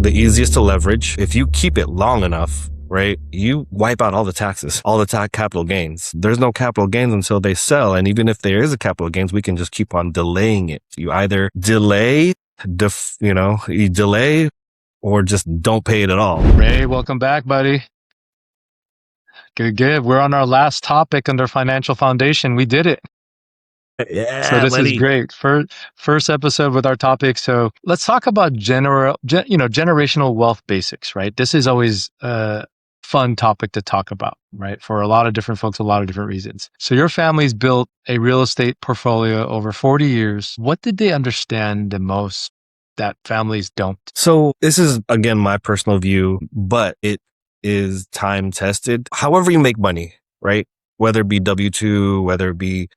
the easiest to leverage. If you keep it long enough, right, you wipe out all the taxes, all the capital gains. There's no capital gains until they sell. And even if there is a capital gains, we can just keep on delaying it. You either delay, you delay or just don't pay it at all. Ray, welcome back, buddy. Good. We're on our last topic under financial foundation. We did it. Yeah, So this is buddy. great. First episode with our topic. So let's talk about generational wealth basics, right? This is always a fun topic to talk about, right? For a lot of different folks, a lot of different reasons. So your family's built a real estate portfolio over 40 years. What did they understand the most that families don't? So this is, again, my personal view, but it is time tested. However you make money, right? Whether it be W-2, whether it be,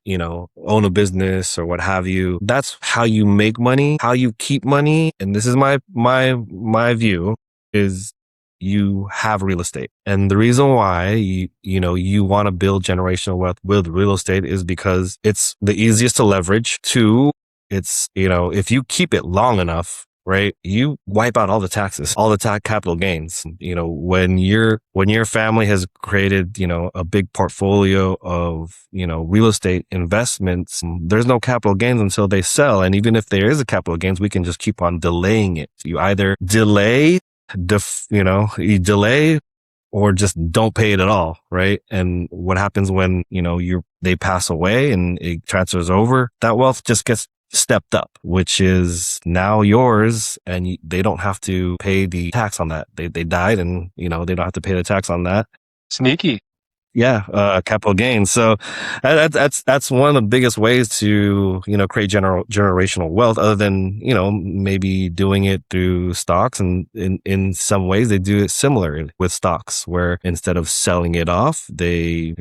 own a business or what have you. That's how you make money, how you keep money. And this is my view is you have real estate. And the reason why you want to build generational wealth with real estate is because it's the easiest to leverage. Two, it's, if you keep it long enough, right, you wipe out all the taxes, all the capital gains. When your family has created, a big portfolio of, real estate investments, there's no capital gains until they sell. And even if there is a capital gains, we can just keep on delaying it. You either delay, you delay or just don't pay it at all, right? And what happens when, they pass away and it transfers over, that wealth just gets stepped up, which is now yours, and they don't have to pay the tax on that. They died, and they don't have to pay the tax on that. Sneaky. Yeah, capital gains. So that's one of the biggest ways to create generational wealth. Other than maybe doing it through stocks, and in some ways they do it similar with stocks, where instead of selling it off, they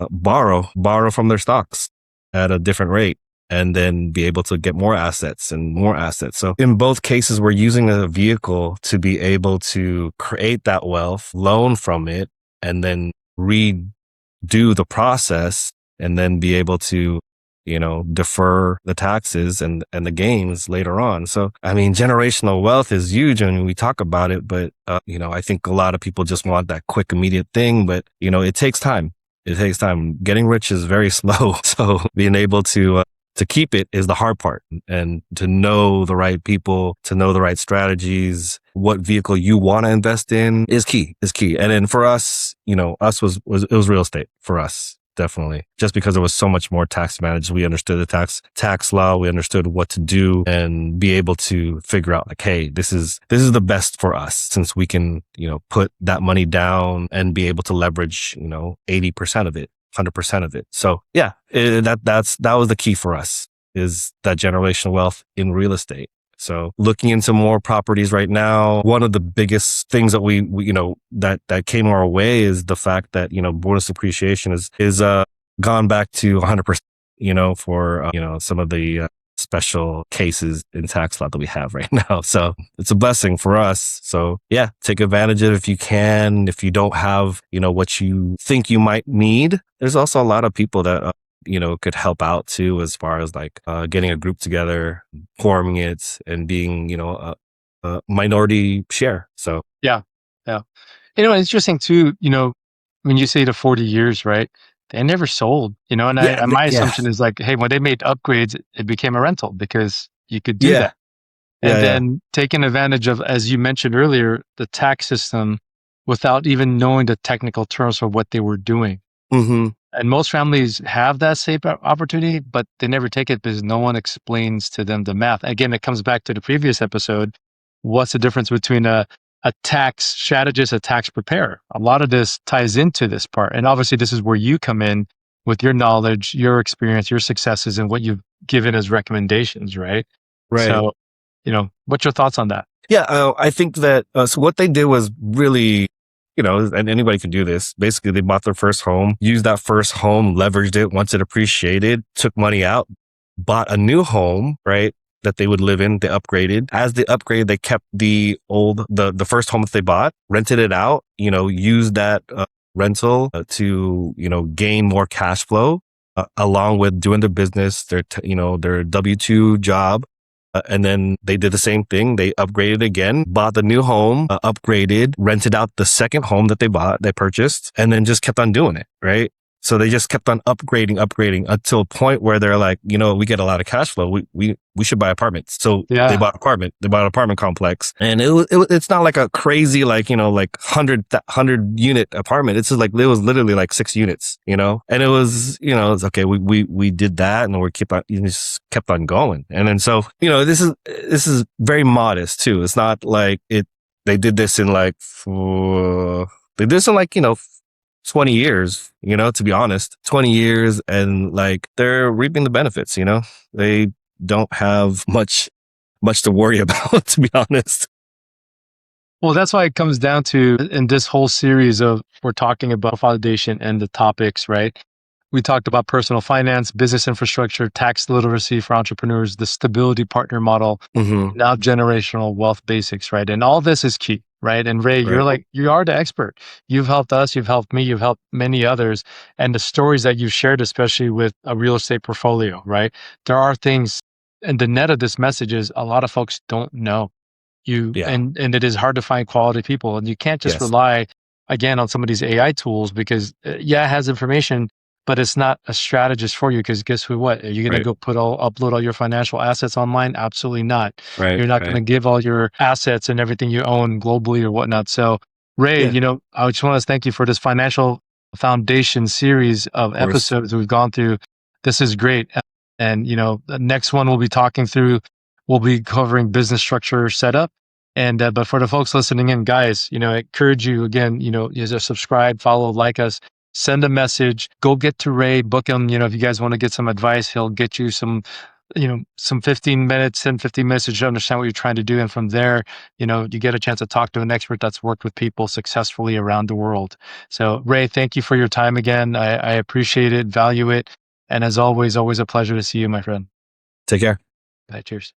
borrow from their stocks at a different rate, and then be able to get more assets and more assets. So in both cases, we're using a vehicle to be able to create that wealth, loan from it, and then redo the process, and then be able to, defer the taxes and the gains later on. So, generational wealth is huge, and we talk about it, but, I think a lot of people just want that quick, immediate thing, but, it takes time. It takes time. Getting rich is very slow. So being able to keep it is the hard part, and to know the right people, to know the right strategies, what vehicle you want to invest in is key. And then for us, it was real estate for us. Definitely. Just because there was so much more tax managed. We understood the tax law. We understood what to do and be able to figure out like, hey, this is the best for us, since we can, put that money down and be able to leverage, 80% of it. 100% of it. So yeah, that was the key for us, is that generational wealth in real estate. So looking into more properties right now, one of the biggest things that we that came our way is the fact that, bonus depreciation is gone back to 100%, for, some of the special cases in tax law that we have right now. So it's a blessing for us. So yeah, take advantage of it if you can. If you don't have, what you think you might need, there's also a lot of people that, could help out too, as far as like getting a group together, forming it, and being, a minority share. So Yeah. It's interesting too, when you say the 40 years, right? They never sold, and my assumption is like, hey, when they made upgrades, it became a rental because you could do that. And then taking advantage of, as you mentioned earlier, the tax system without even knowing the technical terms for what they were doing. Mm-hmm. And most families have that same opportunity, but they never take it because no one explains to them the math. Again, it comes back to the previous episode. What's the difference between a tax strategist, a tax preparer? A lot of this ties into this part. And obviously, this is where you come in with your knowledge, your experience, your successes, and what you've given as recommendations, right? Right. So, what's your thoughts on that? Yeah, I think that, so what they did was really, and anybody can do this. Basically, they bought their first home, used that first home, leveraged it. Once it appreciated, took money out, bought a new home, right, that they would live in. They upgraded. As they upgraded, they kept the first home that they bought, rented it out, used that rental to, gain more cash flow, along with doing their business, their W-2 job. And then they did the same thing. They upgraded again, bought the new home, upgraded, rented out the second home that they purchased, and then just kept on doing it, right? So they just kept on upgrading until a point where they're like, we get a lot of cash flow. We should buy apartments. So they Yeah. bought an apartment complex, and it's not like a crazy, like 100 unit apartment. It's just like, it was literally like 6 units, and it was, it's okay. We did that, and we just kept on going. And then, so, this is very modest too. It's not like they did this in like, they did this in like, 20 years, to be honest, 20 years, and like they're reaping the benefits, they don't have much to worry about, to be honest. Well, that's why it comes down to, in this whole series of, we're talking about foundation and the topics, right? We talked about personal finance, business infrastructure, tax literacy for entrepreneurs, the stability partner model, Mm-hmm. now generational wealth basics, right? And all this is key, right? And Ray, Right. you are the expert. You've helped us, you've helped me, you've helped many others. And the stories that you've shared, especially with a real estate portfolio, right? There are things, and the net of this message is a lot of folks don't know Yeah. and it is hard to find quality people, and you can't just Yes. rely again on some of these AI tools because yeah, it has information, but it's not a strategist for you. Because guess what? Are you going to Right. go upload all your financial assets online? Absolutely not. Right. You're not going Right. to give all your assets and everything you own globally or whatnot. So, Ray, Yeah. I just want to thank you for this financial foundation series of Of course. episodes we've gone through. This is great. And, the next one we'll be covering business structure setup. And, but for the folks listening in, guys, I encourage you again, to subscribe, follow, like us, send a message, go get to Ray, book him. If you guys want to get some advice, he'll get you some 15 minutes, 10, 15 minutes to understand what you're trying to do. And from there, you get a chance to talk to an expert that's worked with people successfully around the world. So Ray, thank you for your time again. I appreciate it, value it. And as always a pleasure to see you, my friend. Take care. Bye. Cheers.